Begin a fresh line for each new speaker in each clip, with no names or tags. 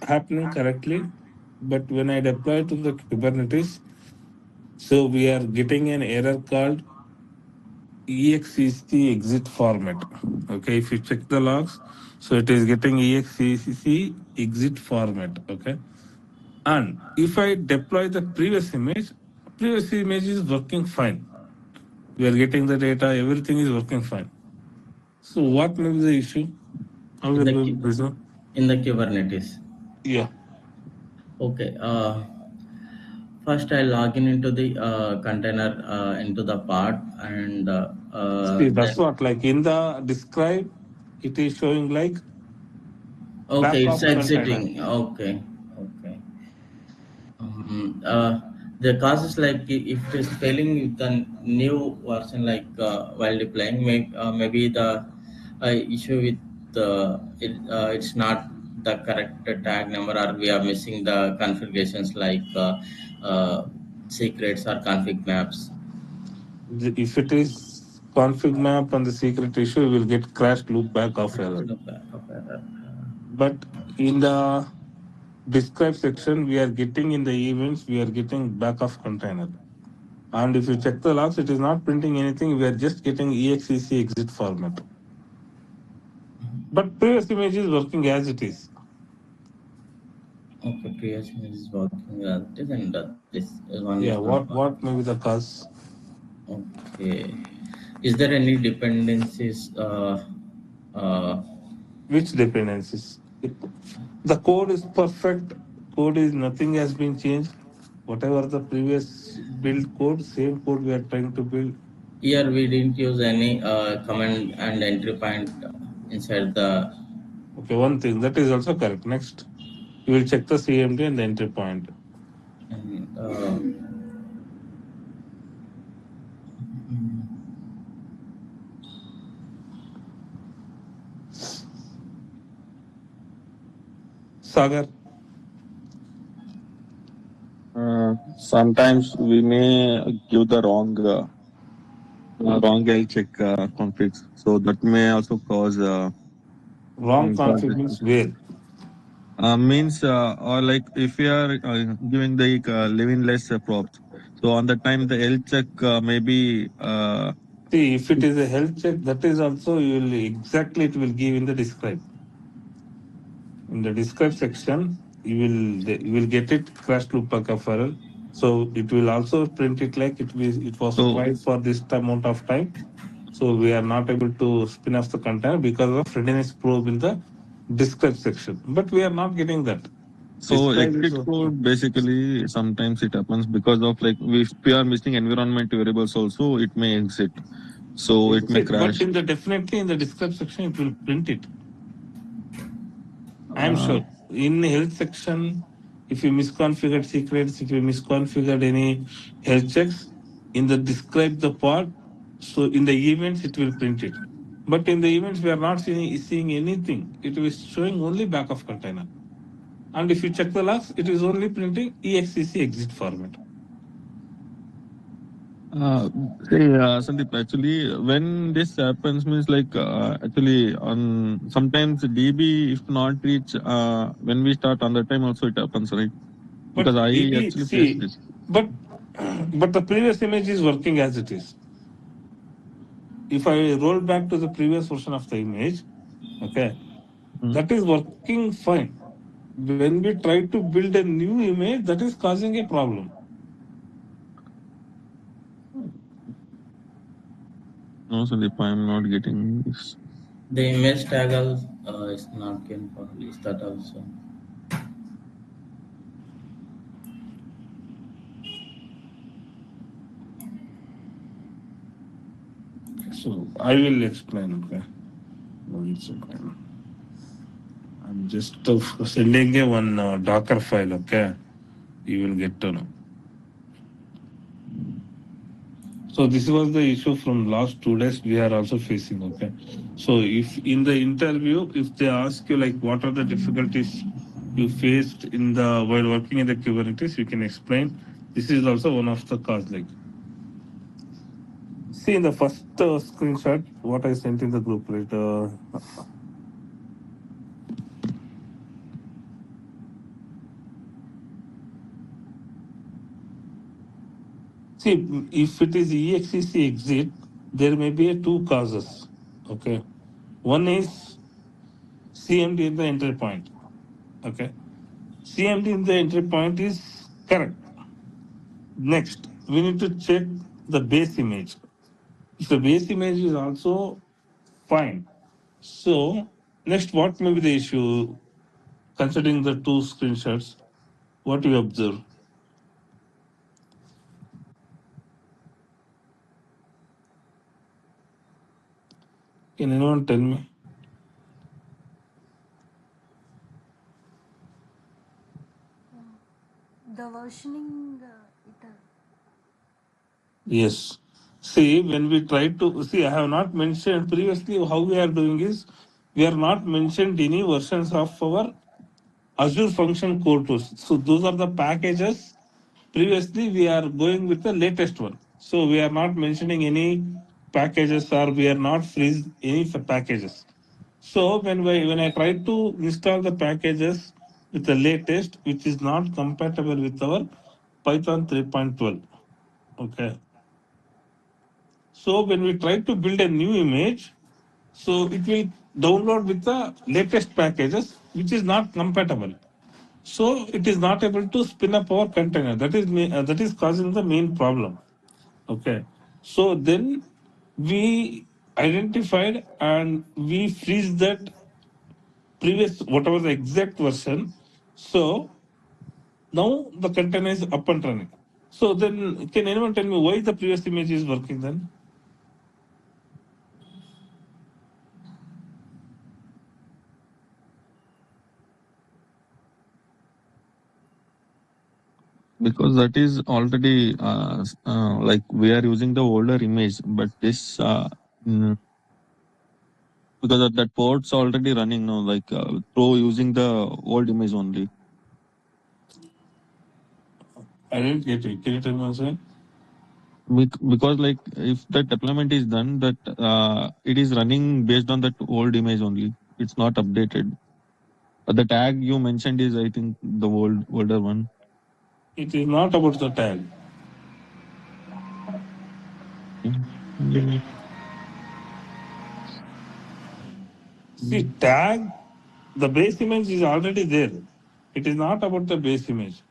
happening correctly. But when I deploy to the Kubernetes, so we are getting an error called exec exit format. Okay, if you check the logs, so it is getting exec exit format. Okay, and if I deploy the previous image is working fine. We are getting the data, everything is working fine. So what may be the issue? How
in
will
the
we resolve?
in the Kubernetes.
Yeah.
Okay. First, I log in into the container into the pod, and
See, that's
then
what like in the describe, it is showing like
okay,
back
it's
of container.
exiting. Okay, okay. The causes like if it is failing with the new version, like while deploying, maybe the issue with it's not the correct tag number, or we are missing the configurations like uh, secrets or config maps.
If it is config map and the secret issue, we will get crash loop back of error.
No backup error.
But in the describe section, we are getting in the events, we are getting back of container. And if you check the logs, it is not printing anything. We are just getting exec exit format. But previous image is working as it is.
Okay, creation is working as it is, and this one is
Yeah.
not
What may
working.
be the cause?
Okay. Is there any dependencies? Uh,
Which dependencies? The code is perfect. Code is nothing has been changed. Whatever the previous build code, same code we are trying to build.
Here we didn't use any command and entry point inside the.
Okay, one thing that is also correct. Next, you will check the CMD and the entry point.
And,
Sagar,
Sometimes we may give the wrong L check configs, so that may also cause
wrong
cause
config means
issues.
where?
Means or like if we are giving the living less props, so on the time the L check maybe
See, if it is a health check, that is also you will exactly it will give in the describe. In the describe section, you will get it crash loop back of error. So it will also print it like it was
so
tried for this amount of time. So we are not able to spin off the container because of readiness probe in the describe section. But we are not getting that.
so
Describe is
exit code basically sometimes it happens because of like if we are missing environment variables also it may exit, so it may
exit, but
crash.
in the definitely in the describe section it will print it. I am
Uh,
sure. In health section, if you misconfigured secrets, if you misconfigured any health checks, in the describe the part, so in the events it will print it. But in the events we are not seeing anything. It is showing only back of container. And if you check the logs, it is only printing exec exit format.
Uh, See, Sandeep, actually, when this happens, means like actually on sometimes DB if not reach when we start on the time also it happens, right? Because
But
I
DB,
actually faced
see,
this.
but but the previous image is working as it is. If I roll back to the previous version of the image, okay,
Mm.
that is working fine. When we try to build a new image, that is causing a problem.
No, Sandeep, I am not getting this.
the image tag is not getting properly. Is that also?
So I will explain. Okay, one second. I'm just sending a one Docker file. Okay, you will get to know. So this was the issue from last 2 days. We are also facing. Okay, so if in the interview, if they ask you like what are the difficulties you faced in the while working in the Kubernetes, you can explain. This is also one of the cause. Like see in the first screenshot, what I sent in the group, right? See, if it is EXEC exit, there may be a two causes. Okay. One is CMD in the entry point. Okay. CMD in the entry point is correct. Next, we need to check the base image. If the base image is also fine. So, next, what may be the issue considering the two screenshots? What you observe? Can anyone tell me?
The versioning,
Yes. See, when we try to see, I have not mentioned previously how we are doing is we are not mentioned any versions of our Azure Function Core tools. So those are the packages. Previously, we are going with the latest one. So we are not mentioning any packages or we are not freeze any packages. So when I try to install the packages with the latest, which is not compatible with our Python 3.12. Okay. So when we try to build a new image, so it will download with the latest packages, which is not compatible. So it is not able to spin up our container. That is causing the main problem. Okay. So then we identified and we freeze that previous whatever the exact version. So now the container is up and running. So then can anyone tell me why the previous image is working then?
Because that is already like we are using the older image, but this because of that port's already running now, like through using the old image only.
I didn't get it. Can you tell me once again?
Because like if the deployment is done, that it is running based on that old image only. It's not updated. The tag you mentioned is, I think, the older one.
It is not about the tag.
Mm.
See, tag, the base image is already there. It is not about the base image.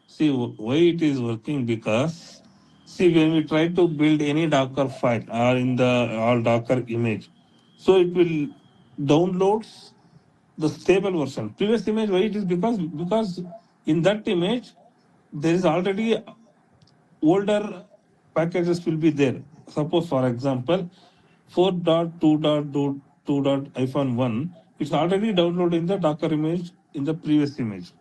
See, why it is working? Because, see, when we try to build any Docker file or in the or Docker image, so it will downloads the stable version. Previous image, why it is? Because in that image, there is already older packages will be there. Suppose, for example, 4.2.2.1, it's already downloaded in the Docker image in the previous image.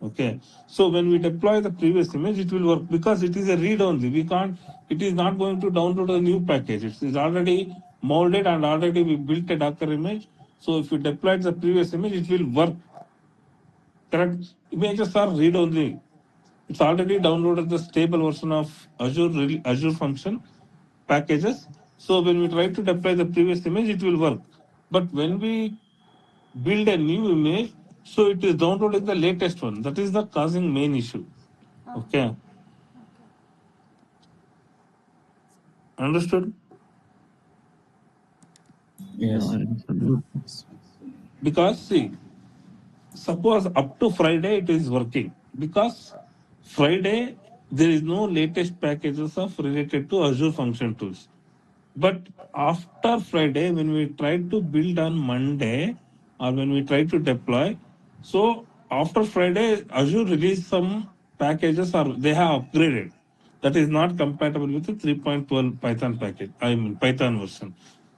Okay. So when we deploy the previous image, it will work because it is a read only. We can't, it is not going to download a new package. It is already molded and already we built a Docker image. So if you deploy the previous image, it will work. Correct? Images are read only. It's already downloaded the stable version of Azure function packages. So when we try to deploy the previous image, it will work. But when we build a new image, so it is downloading the latest one. That is the causing main issue. Okay. Understood?
Yes.
Because see, suppose up to Friday it is working. Because Friday there is no latest packages of related to Azure function tools. But after Friday, when we try to build on Monday or when we try to deploy, so after Friday, Azure released some packages or they have upgraded. That is not compatible with the 3.12 Python package, I mean Python version.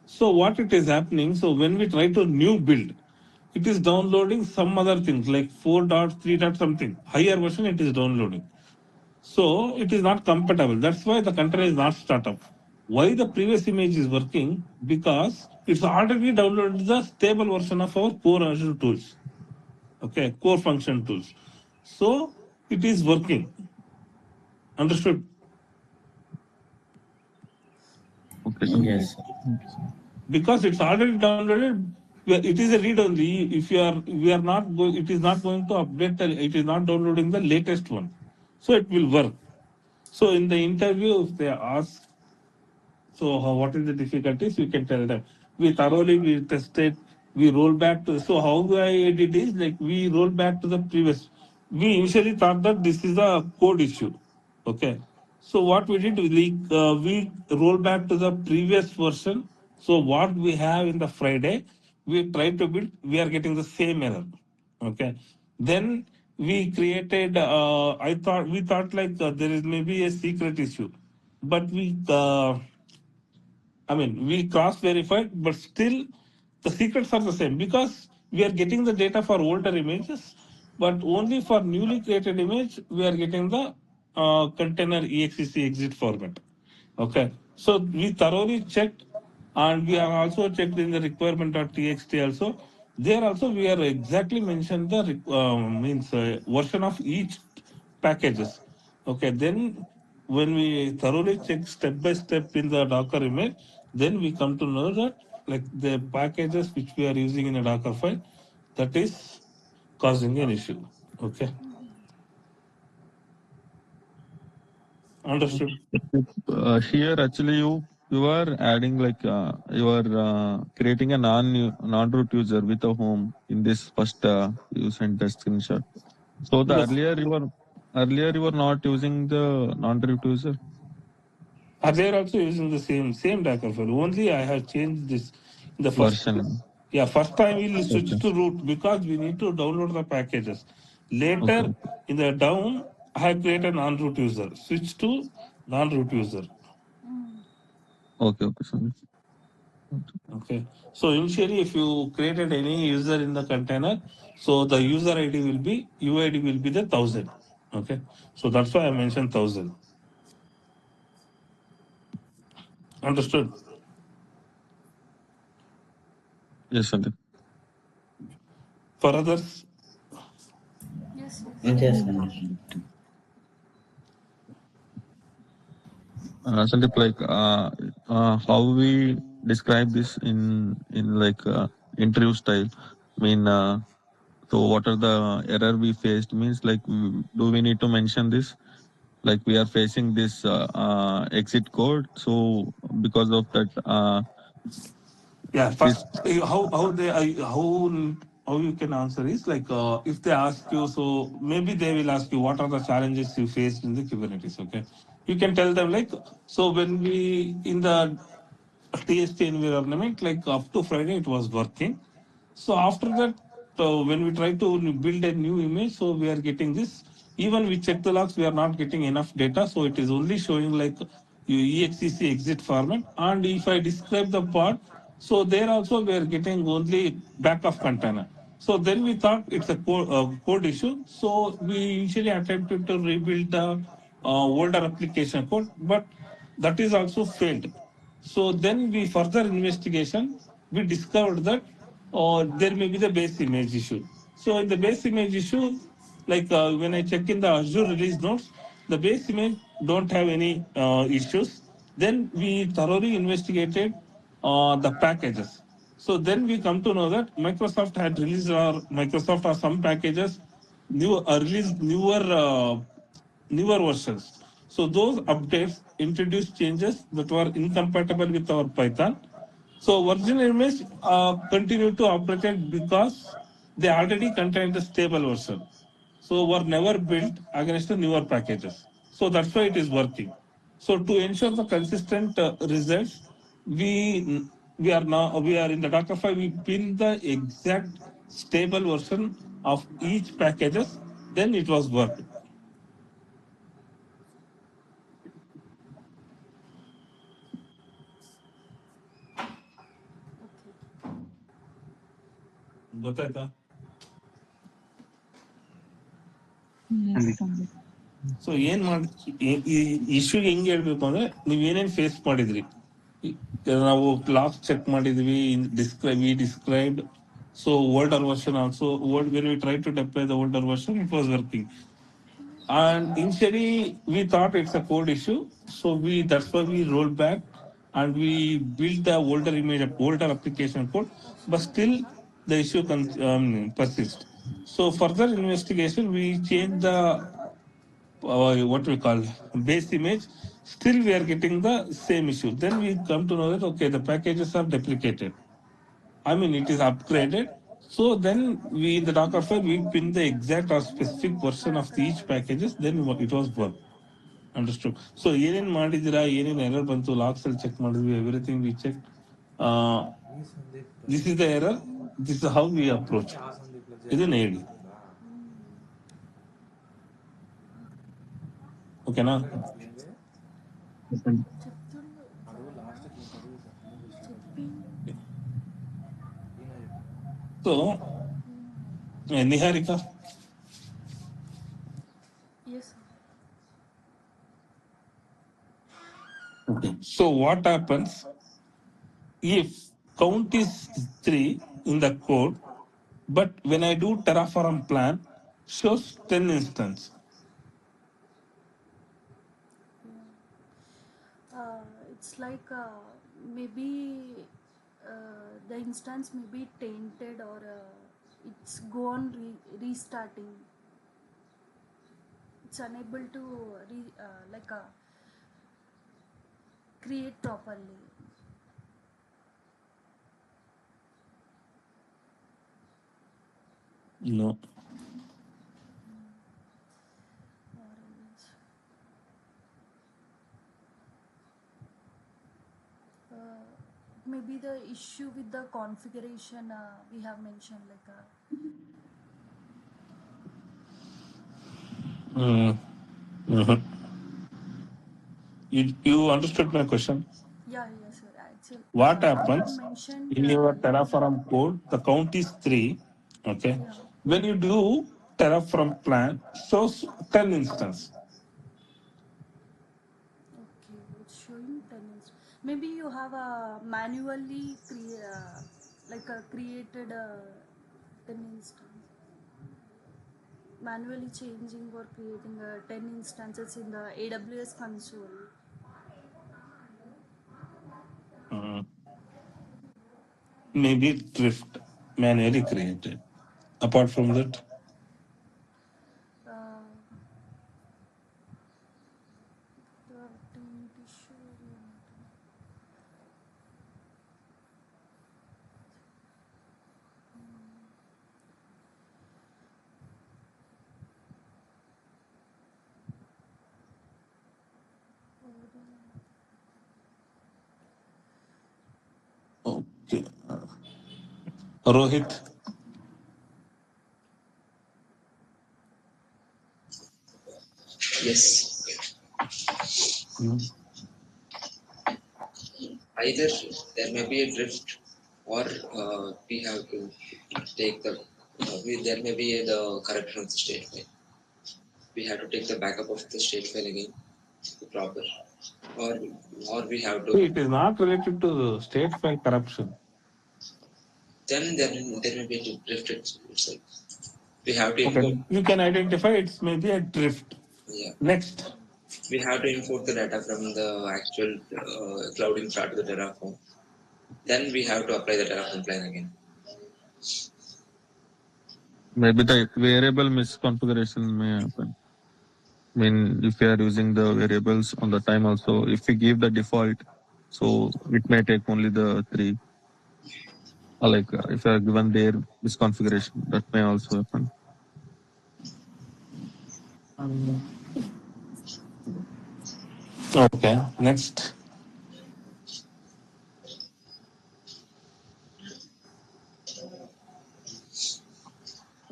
So what it is happening, so when we try to new build, it is downloading some other things like 4.3 dot something, higher version it is downloading. So it is not compatible. That's why the container is not startup. Why the previous image is working? Because it's already downloaded the stable version of our core Azure tools. Okay, core function tools. So it is working. Understood?
Okay, sir.
Yes.
Because it's already downloaded. It is a read only. If you are, we are not going. It is not going to update. It is not downloading the latest one, so it will work. So in the interview, if they ask, so what is the difficulties? We can tell them. We thoroughly we tested. We roll back to. So how I did is like we roll back to the previous. We initially thought that this is a code issue. Okay. So what we did, we roll back to the previous version. So what we have in the Friday, we try to build. We are getting the same error. Okay. Then we created. We thought like there is maybe a secret issue, but we cross verified, but still the secrets are the same because we are getting the data for older images, but only for newly created image, we are getting the container exec exit format. Okay. So we thoroughly checked, and we are also checked in the requirement.txt also. There also we are exactly mentioned the means version of each packages. Okay. Then when we thoroughly check step by step in the Docker image, then we come to know that like the packages which we are using in a Docker file, that is causing an issue. Okay. Understood.
Here actually you are adding like you are creating a non-root user with a home in this first you sent the screenshot. So the
Yes.
earlier you were not using the non-root user
Are they also using the same Docker file? Only I have changed this in the first.
version.
Yeah, first time we'll switch
Okay.
to root because we need to download the packages.
Okay.
Later in the down, I have created non-root user. Switch to non-root user.
Okay. Okay. Sorry.
Okay. So initially, if you created any user in the container, so the user ID will be UID will be the 1000. Okay. So that's why I mentioned 1000. Understood.
Yes, Sandeep.
For others,
Yes, yes.
Yes, Anish.
Sandeep, like how we describe this in like interview style. I mean, so what are the error we faced? Means like, do we need to mention this? Like we are facing this exit code. So because of that,
yeah.
this
How you can answer is like if they ask you, so maybe they will ask you what are the challenges you faced in the Kubernetes. Okay, you can tell them like, so when we in the TST environment, like up to Friday it was working. So after that, when we try to build a new image, so we are getting this. Even we check the logs, we are not getting enough data. So it is only showing like exec exit format. And if I describe the part, so there also we are getting only backup container. So then we thought it's a code issue. So we initially attempted to rebuild the older application code, but that is also failed. So then we further investigation, we discovered that there may be the base image issue. So in the base image issue, like when I check in the Azure release notes, the base image don't have any issues. Then we thoroughly investigated the packages. So then we come to know that Microsoft had released or Microsoft or some packages released newer versions. So those updates introduce changes that were incompatible with our Python. So original image continue to operate because they already contain the stable version. So were never built against the newer packages. So that's why it is working. So to ensure the consistent results, we are in the Docker file. We pin the exact stable version of each packages. Then it was worked. ಗೊತ್ತಾಯ್ತಾ
Yes, Sandeep.
So ಏನ್ ಮಾಡಿ ಈ ಇಶ್ಯೂಗೆ ಹೆಂಗ್ ಹೇಳ್ಬೇಕು ಅಂದ್ರೆ ನೀವ್ ಏನೇನ್ face ಮಾಡಿದ್ರಿ ನಾವು ಲಾಸ್ಟ್ ಚೆಕ್ ಮಾಡಿದ್ವಿ, V described. So older version also, when we tried to deploy the older version, it was working. And initially we thought it's a code issue, so that's why we rolled back and we built the older application code, but still the issue persists. So further investigation, we changed the what we call base image. Still we are getting the same issue. Then we come to know that okay, the packages are deprecated. I mean, it is upgraded. So then we in the Docker file we pin the exact or specific version of each packages. Then it was work. Understood. So ಏನೇನ್ ಮಾಡಿದಿರಾ, ಏನೇನ್ error ಬಂತು, logs ಅಲ್ಲಿ check ಮಾಡಿದ್ವಿ, everything we check. This is the error. This is how we approach. ಇದನ್ನ ಹೇಳಿ, ಓಕೆನಾ? So Niharika.
Yes, sir.
Okay. So what happens if count is 3 in the code, but when I do Terraform plan, shows 10 instance?
It's like maybe the instance may be tainted, or it's go on restarting. It's unable to create properly.
No.
Maybe the issue with the configuration we have mentioned, like
Mhm. You understood my question?
yeah, yes, sir. Actually,
What
you
happens
have mentioned
in your Terraform code? The count is 3. Okay.
yeah.
When you do Terraform plan, shows 10 instance.
Okay, it's showing 10 maybe you have manually created 10 instance, manually changing or creating 10 instances in the AWS console.
Maybe drift manually created. Apart from that,
Uh, the issue.
okay. Rohit.
Yes,
Mm.
either there may be a drift, or we have to take there may be the correction of the state file. We have to take the backup of the state file again, proper, or or we have to.
It is not related to state file corruption.
Then there may be a drift itself. We have to
Okay.
import.
You can identify it's maybe a drift.
Yeah,
Next.
we have to import the data from the actual cloud infra to the Terraform. Then we have to apply the Terraform plan again.
Maybe the variable misconfiguration may happen. I mean, if you are using the variables on the time also, if we give the default, so it may take only the 3. Or like if you are given their misconfiguration, that may also happen.
Okay. Next.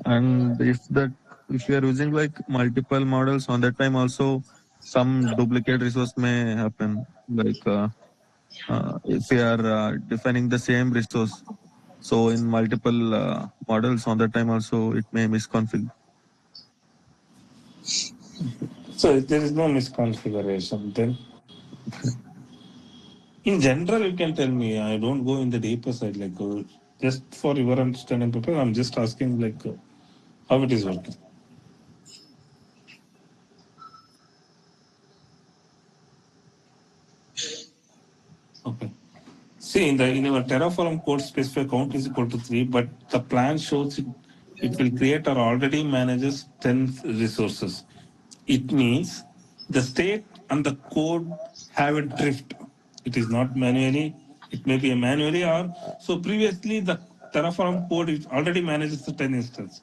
And if you are using like multiple models on that time also, some duplicate resource may happen. Like if you are defining the same resource, so in multiple models on that time also it may misconfigure.
So there is no misconfiguration then. In In general, you can tell me. I don't go in the deeper side. Like just for your understanding, people, I'm just asking like how it is working. Okay. See, in our Terraform code specified count is equal to 3, but the plan shows it will create or already manages 10 resources. It means the state and the code have a drift. It is not manually, it may be a manually or so previously the Terraform code it already manages the 10 instance.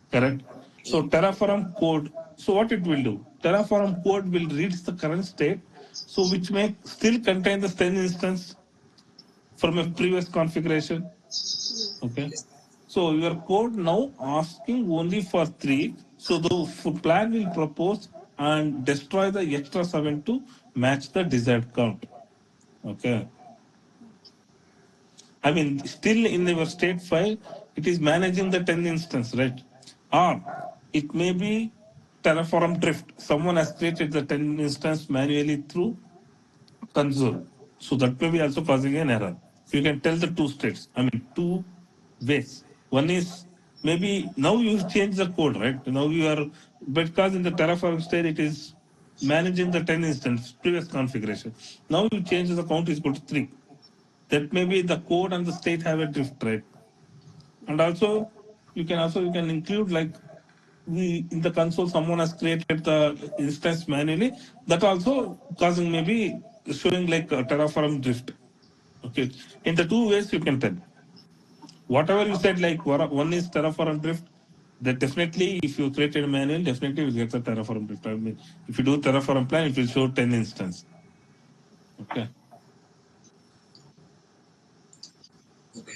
Correct? So Terraform code, so what it will do? Terraform code will read the current state, so which may still contain the 10 instance from a previous configuration.
Yes.
Okay. So your code now asking only for 3. So the plan will propose and destroy the extra 7 to match the desired count. Okay. I mean, still in your state file, it is managing the 10 instance, right? Or it may be Terraform drift. Someone has created the 10 instance manually through console. So that may be also causing an error. You can tell the two states, I mean, two ways. One is maybe now you change the code, right? Now you are, because in the Terraform state, it is managing the 10 instance previous configuration. Now you change the count is equal to 3. That may be the code and the state have a drift, right? And also you can include like we in the console someone has created the instance manually, that also causing maybe showing like a Terraform drift. Okay, in the two ways you can tell. Whatever you said, like one is Terraform drift, that definitely if you created manual, definitely you get the Terraform drift. I mean, if you do Terraform plan, it will show 10 instance. Okay.
Okay.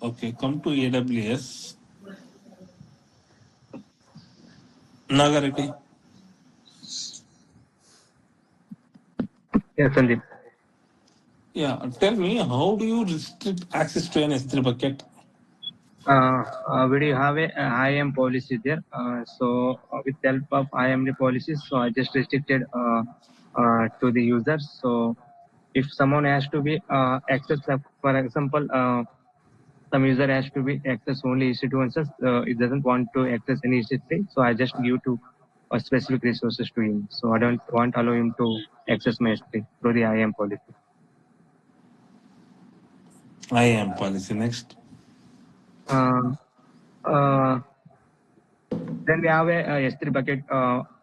Okay, come to AWS. Nagarati.
Yes, Sandeep.
Yeah, tell me, how do you restrict access to an S3 bucket?
We do have a IAM policy there. With the help of IAM policies, so I just restricted to the users. So if someone has to be access, for example, some user has to be access only EC2 instance. It doesn't want to access any EC3, so I just give to specific resources to him. So I don't want allow him to access my S3 through the IAM policy.
IAM policy. Next.
Uh, uh, Then we have a S3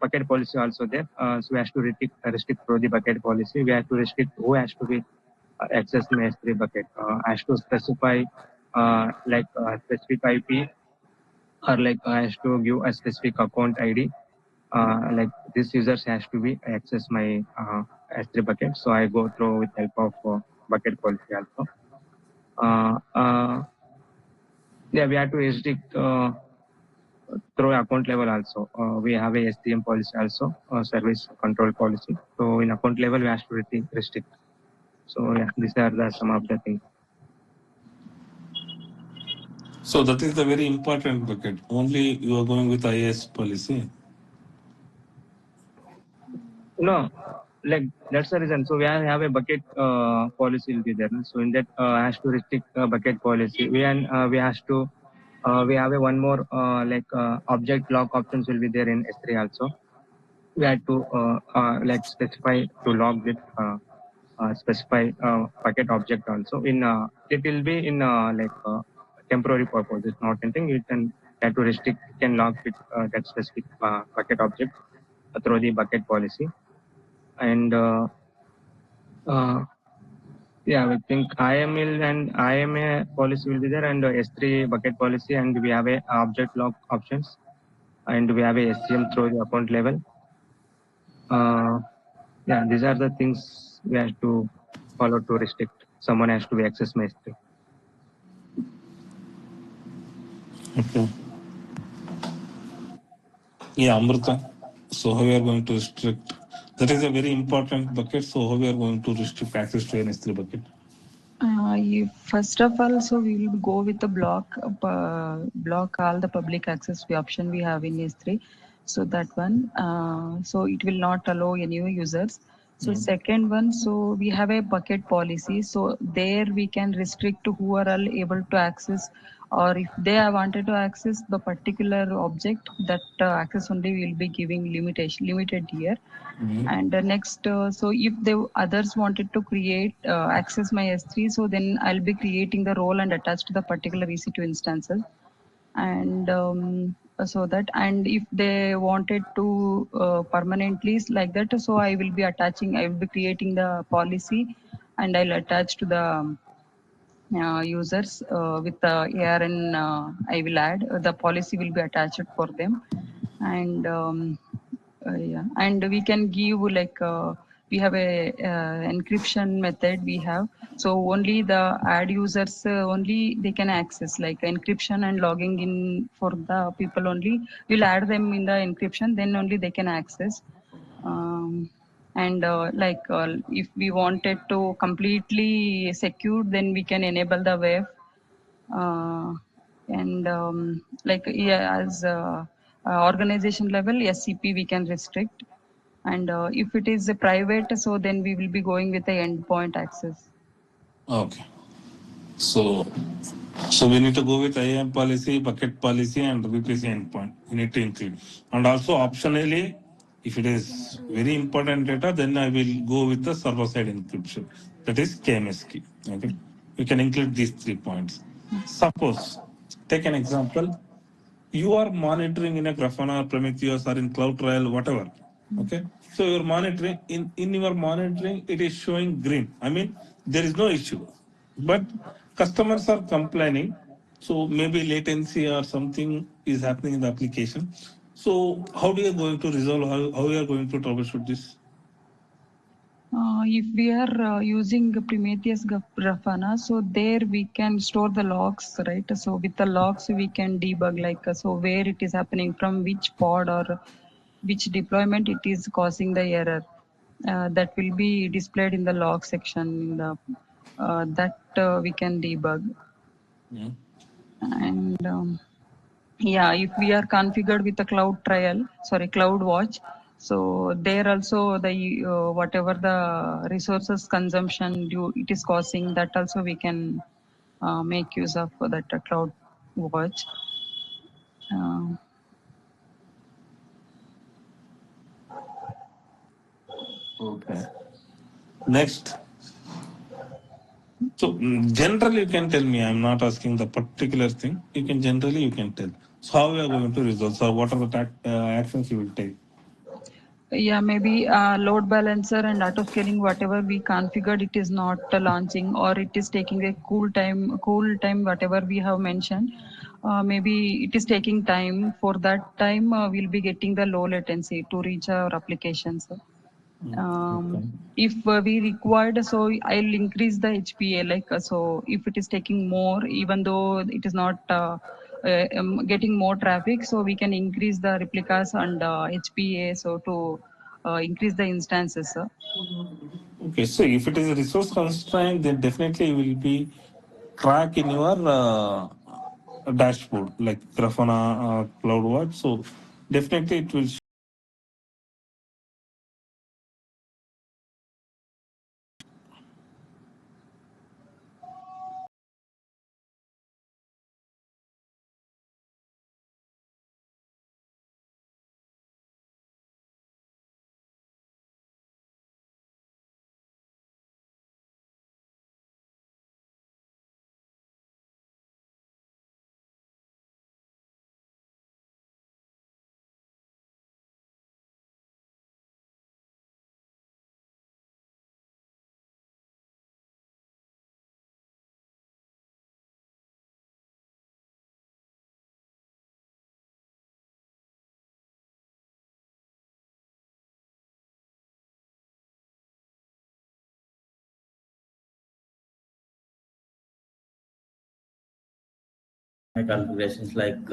bucket policy also there. So we have to restrict through the bucket policy. We have to restrict who has to be accessing S3 bucket. Has to specify specific IP, or like has to give a specific account ID. Like this users has to be access my S3 bucket. So I go through with help of bucket policy also. Yeah, we have to restrict through account level also. We have a SCM policy also, service control policy. So in account level, we have to restrict. So yeah, these are some of the things.
So that is the very important bucket. Only you are going with IAS policy.
No, like that's the reason. So we have a bucket policy will be there. So in that has to restrict bucket policy. We has to we have a one more object lock options will be there in S3 also. We had to like specify to log with specify bucket object also. It will be in temporary purpose. It's not anything. You can have to restrict. You can log with that specific bucket object through the bucket policy. And yeah, we think IML and IMA policy will be there, and S3 bucket policy, and we have a object lock options, and we have a SCM through the account level. Yeah, these are the things we have to follow to restrict. Someone has to be access my S3.
Okay. Yeah, Amrita. So how we are going to restrict? That is a very important bucket. So how we are going to restrict access to an S3 bucket?
First of all, so we will go with the block all the public access option we have in S3. So that one, so it will not allow any users. So second one, so we have a bucket policy. So there we can restrict to who are all able to access, or if they are wanted to access the particular object, that access only will be giving limited here. And next, so if the others wanted to create access my S3, so then I'll be creating the role and attach to the particular EC2 instances. And so that, and if they wanted to permanently like that, so I will be creating the policy, and I'll attach to the users with the ARN. I will add the policy will be attached for them. And yeah, and we can give like we have a encryption method we have. So only the ad users only they can access like encryption and logging in for the people only. We'll add them in the encryption, then only they can access. And like if we wanted to completely secure, then we can enable the web. And like yeah, as organization level SCP we can restrict. And if it is a private, so then we will be going with the endpoint access.
Okay. So we need to go with IAM policy, bucket policy, and VPC endpoint. We need to include. And also optionally, if it is very important data, then I will go with the server-side encryption. That is KMS key. Okay. We can include these 3 points. Suppose, take an example. You are monitoring in a Grafana, Prometheus, or in CloudTrail, whatever. Okay. So you're monitoring, in your monitoring, it is showing green. I mean, there is no issue. But customers are complaining. So maybe latency or something is happening in the application. So how do you going to resolve, how you are going to troubleshoot this?
If we are using Prometheus Grafana, so there we can store the logs, right? So with the logs we can debug like so where it is happening, from which pod or which deployment it is causing the error. That will be displayed in the log section in the that we can debug.
Yeah.
And yeah, if we are configured with the cloud watch, so there also the whatever the resources consumption it is causing, that also we can make use of that cloud watch.
Okay. Next. So generally you can tell me, I'm not asking the particular thing. You can tell. So how we are going to resolve? So what are the actions you will take?
Yeah, maybe load balancer and auto scaling, whatever we configured, it is not launching, or it is taking a cool time, whatever we have mentioned. Maybe it is taking time. For that time, we'll be getting the low latency to reach our applications. If we required, so I'll increase the HPA, like so if it is taking more, even though it is not getting more traffic, so we can increase the replicas and HPA, so to increase the instances.
Okay, so if it is a resource constraint, then definitely you will be track in your dashboard like Grafana CloudWatch. So definitely it will.
My calculations like